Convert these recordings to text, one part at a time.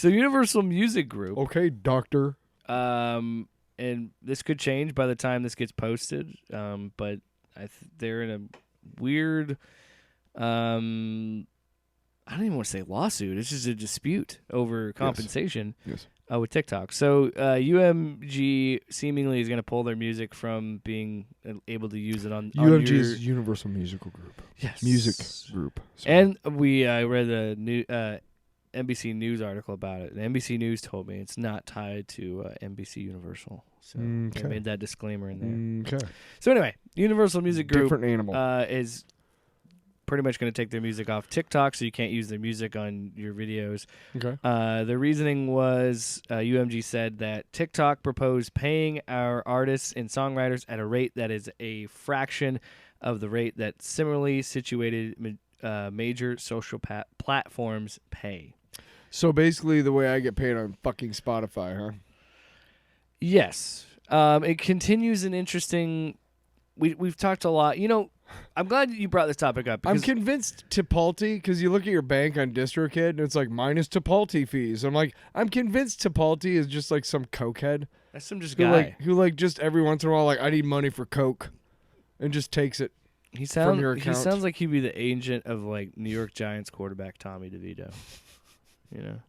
So Universal Music Group. Okay, doctor. And this could change by the time this gets posted. But they're in a weird. I don't even want to say lawsuit. It's just a dispute over compensation. Yes. With TikTok. So UMG seemingly is going to pull their music from being able to use it on UMG is Universal Musical Group. Yes. Music Group. Sorry. And I read a new NBC News article about it. And NBC News told me it's not tied to NBC Universal. So they made that disclaimer in there. Okay. So anyway, Universal Music Group Different animal. Is pretty much going to take their music off TikTok, so you can't use their music on your videos. Okay. The reasoning was UMG said that TikTok proposed paying our artists and songwriters at a rate that is a fraction of the rate that similarly situated major social platforms pay. So basically the way I get paid on fucking Spotify, huh? Yes. It continues an interesting... We've talked a lot. You know, I'm glad you brought this topic up. I'm convinced Tipalti, because you look at your bank on DistroKid, and it's like minus Tipalti fees. I'm like, I'm convinced Tipalti is just like some cokehead. That's some just guy. Who just every once in a while, like, I need money for coke, and just takes it from your account. He sounds like he'd be the agent of, like, New York Giants quarterback Tommy DeVito. You know?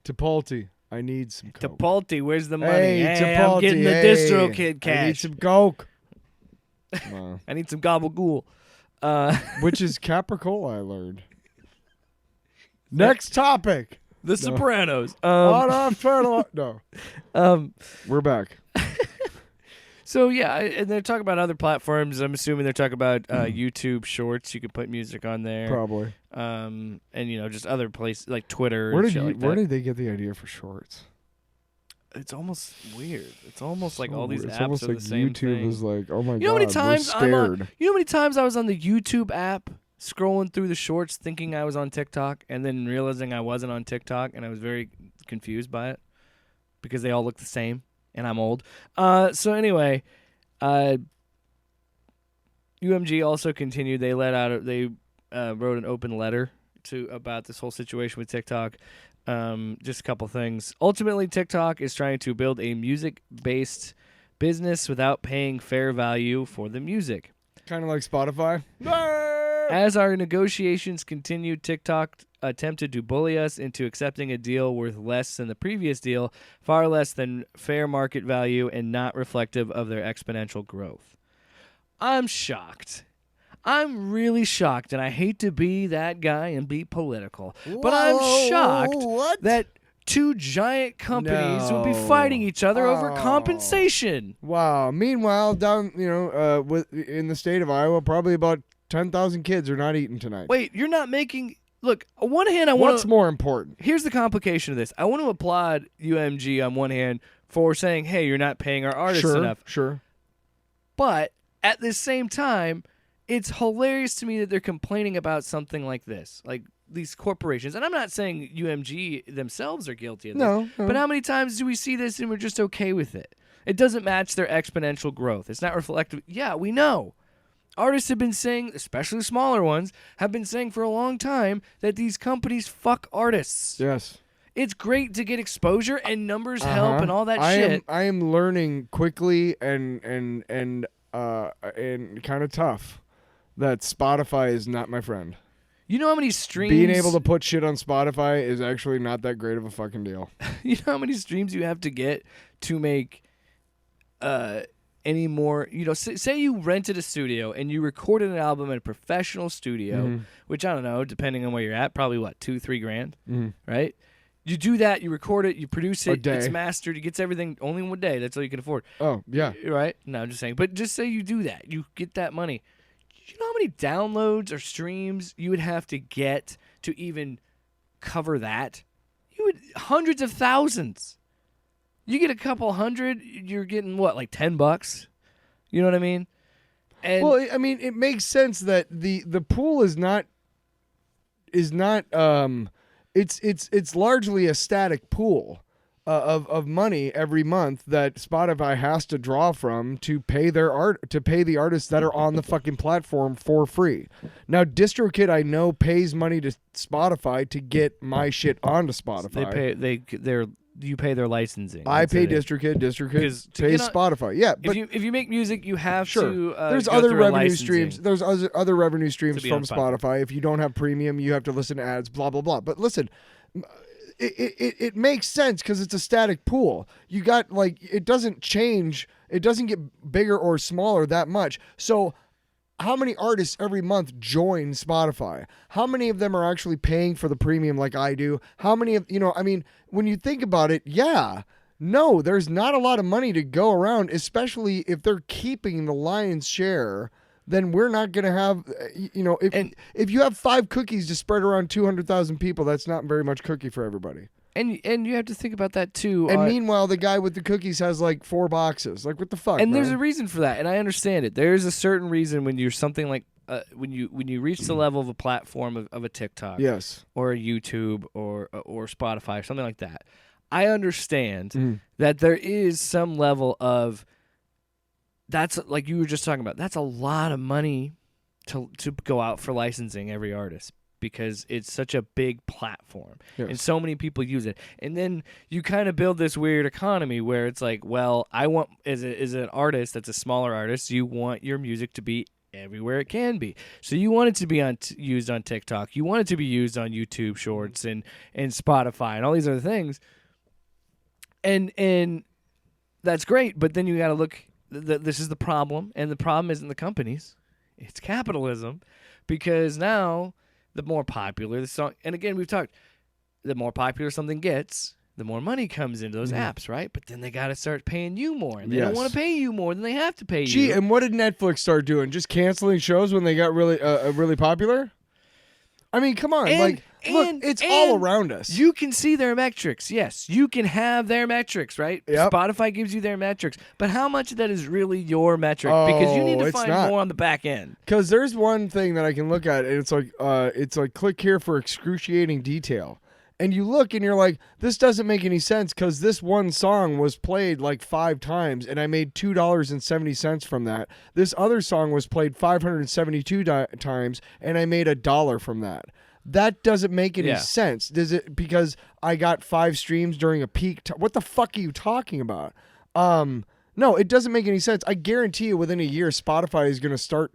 Tipalti, I need some coke. Tipalti, where's the money? Hey, Tipalti, I'm getting the DistroKid cash. I need some coke. I need some gabagool. Which is capricola, I learned. Next topic. The Sopranos. No. We're back. So, yeah, and they're talking about other platforms. I'm assuming they're talking about YouTube Shorts. You can put music on there. Probably. And, you know, just other places like Twitter. Where did they get the idea for Shorts? It's almost weird. It's almost like all these It's apps almost are like the same YouTube thing. is like, oh my god, You know how many times we're scared. you know how many times I was on the YouTube app scrolling through the shorts thinking I was on TikTok and then realizing I wasn't on TikTok, and I was very confused by it because they all look the same and I'm old. So anyway, UMG also continued. They wrote an open letter about this whole situation with TikTok. Just a couple things. Ultimately, TikTok is trying to build a music-based business without paying fair value for the music. Kind of like Spotify. As our negotiations continued, TikTok attempted to bully us into accepting a deal worth less than the previous deal, far less than fair market value, and not reflective of their exponential growth. I'm shocked. I'm really shocked, and I hate to be that guy and be political, but I'm shocked that two giant companies would be fighting each other over compensation. Wow. Meanwhile, down in the state of Iowa, probably about 10,000 kids are not eating tonight. Wait, you're not making... Look, on one hand, What's more important? Here's the complication of this. I want to applaud UMG on one hand for saying, hey, you're not paying our artists enough. Sure. But at the same time, it's hilarious to me that they're complaining about something like this, like these corporations. And I'm not saying UMG themselves are guilty of this. No. But how many times do we see this and we're just okay with it? It doesn't match their exponential growth. It's not reflective. Yeah, we know. Artists have been saying, especially smaller ones, have been saying for a long time that these companies fuck artists. Yes. It's great to get exposure and numbers help and all that shit. I am learning quickly and kind of tough that Spotify is not my friend. You know how many streams... Being able to put shit on Spotify is actually not that great of a fucking deal. You know how many streams you have to get to make any more... You know, say you rented a studio and you recorded an album in a professional studio, which, I don't know, depending on where you're at, probably, what, $2-3 grand, right? You do that, you record it, you produce it, it's mastered, it gets everything only in one day. That's all you can afford. Oh, yeah. Right? No, I'm just saying. But just say you do that. You get that money. You know how many downloads or streams you would have to get to even cover that? You would hundreds of thousands. You get a couple hundred, you're getting what, like $10? You know what I mean? And well, I mean, it makes sense that the pool is not it's largely a static pool. of money every month that Spotify has to draw from to pay the artists that are on the fucking platform for free. Now, DistroKid I know pays money to Spotify to get my shit onto Spotify. You pay their licensing. I pay DistroKid. DistroKid pays Spotify. Yeah, but if you make music, you have to. There's go other through a revenue licensing. streams. There's other revenue streams be from on Spotify. Spotify. If you don't have premium, you have to listen to ads. Blah blah blah. But listen, it makes sense because it's a static pool. You got like it doesn't change. It doesn't get bigger or smaller that much. So how many artists every month join Spotify? How many of them are actually paying for the premium like I do? How many of, I mean, when you think about it, no, there's not a lot of money to go around, especially if they're keeping the lion's share. Then we're not going to have, if you have 5 cookies to spread around 200,000 people, that's not very much cookie for everybody. And you have to think about that too. And meanwhile, the guy with the cookies has like 4 boxes. Like, what the fuck? And bro? there's a reason for that, and I understand it. There's a certain reason when you're something like when you reach the level of a platform of a TikTok, yes, or a YouTube or Spotify or something like that. I understand that there is some level of that's like you were just talking about. That's a lot of money to go out for licensing every artist, because it's such a big platform and so many people use it. And then you kind of build this weird economy where it's like, well, I want as an artist that's a smaller artist, you want your music to be everywhere it can be. So you want it to be used on TikTok. You want it to be used on YouTube Shorts and Spotify and all these other things. And that's great, but then you got to look. This is the problem, and the problem isn't the companies; it's capitalism, because now the more popular the song, and again we've talked, the more popular something gets, the more money comes into those apps, right? But then they got to start paying you more, and they don't want to pay you more than they have to pay you. Gee, and what did Netflix start doing? Just canceling shows when they got really popular? I mean, come on, look, it's all around us. You can see their metrics. Yes, you can have their metrics, right? Yep. Spotify gives you their metrics, but how much of that is really your metric? Because you need to find more on the back end. Because there's one thing that I can look at, and it's like click here for excruciating detail. And you look and you're like, this doesn't make any sense because this one song was played like 5 times and I made $2.70 from that. This other song was played 572 times and I made $1 from that. That doesn't make any sense. Does it? Because I got 5 streams during a peak. What the fuck are you talking about? No, it doesn't make any sense. I guarantee you within a year, Spotify is going to start...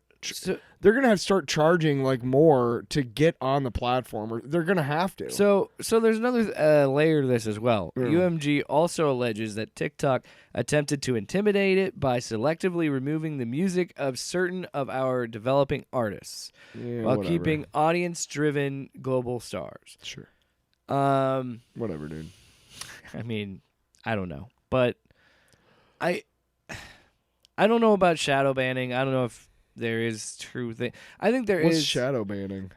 they're gonna have to start charging like more to get on the platform, or they're gonna have to. So there's another layer to this as well. UMG also alleges that TikTok attempted to intimidate it by selectively removing the music of certain of our developing artists while keeping audience-driven global stars. Sure. Whatever, dude. I mean, I don't know, but I don't know about shadow banning. I don't know if there is truth. I think there is. What's shadow banning?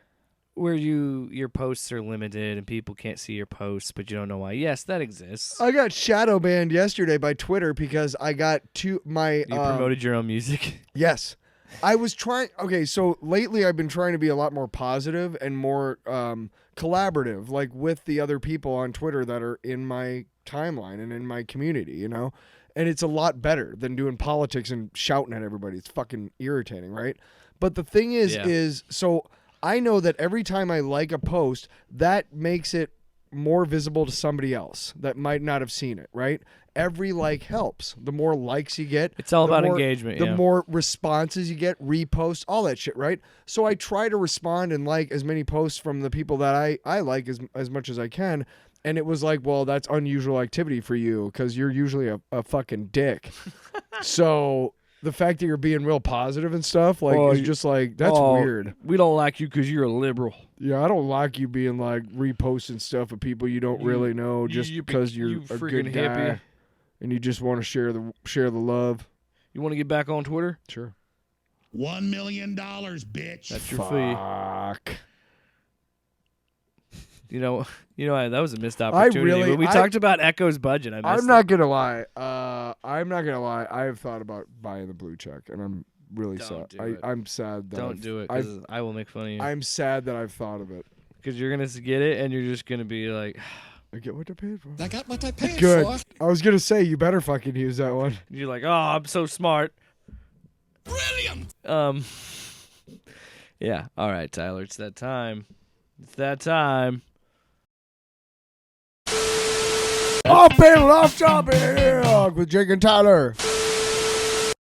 Where your posts are limited and people can't see your posts, but you don't know why. Yes, that exists. I got shadow banned yesterday by Twitter because I got you promoted your own music? Yes. I was trying. Okay, so lately I've been trying to be a lot more positive and more collaborative, like with the other people on Twitter that are in my timeline and in my community, And it's a lot better than doing politics and shouting at everybody. It's fucking irritating, right? But the thing is so I know that every time I like a post, that makes it more visible to somebody else that might not have seen it, right? Every like helps. The more likes you get. It's all about engagement, The more responses you get, reposts, all that shit, right? So I try to respond and like as many posts from the people that I like as much as I can. And it was like, well, that's unusual activity for you because you're usually a fucking dick. So the fact that you're being real positive and stuff, like, is just like, that's weird. We don't like you because you're a liberal. Yeah, I don't like you being like reposting stuff of people you don't really know just because you're a good guy hippie. And you just want to share the love. You want to get back on Twitter? Sure. $1 million, bitch. That's your fee. Fuck. That was a missed opportunity. When we talked about Echo's budget, I'm not gonna lie. I have thought about buying the blue check, and I'm really sad. I'm sad that don't do it because I will make fun of you. I'm sad that I've thought of it because you're gonna get it, and you're just gonna be like, I get what I paid for. I got what I paid Good. for. I was gonna say you better fucking use that one. You're like, oh, I'm so smart. Brilliant. Yeah. All right, Tyler. It's that time. It's that time. Off panel, off topic with Jake and Tyler.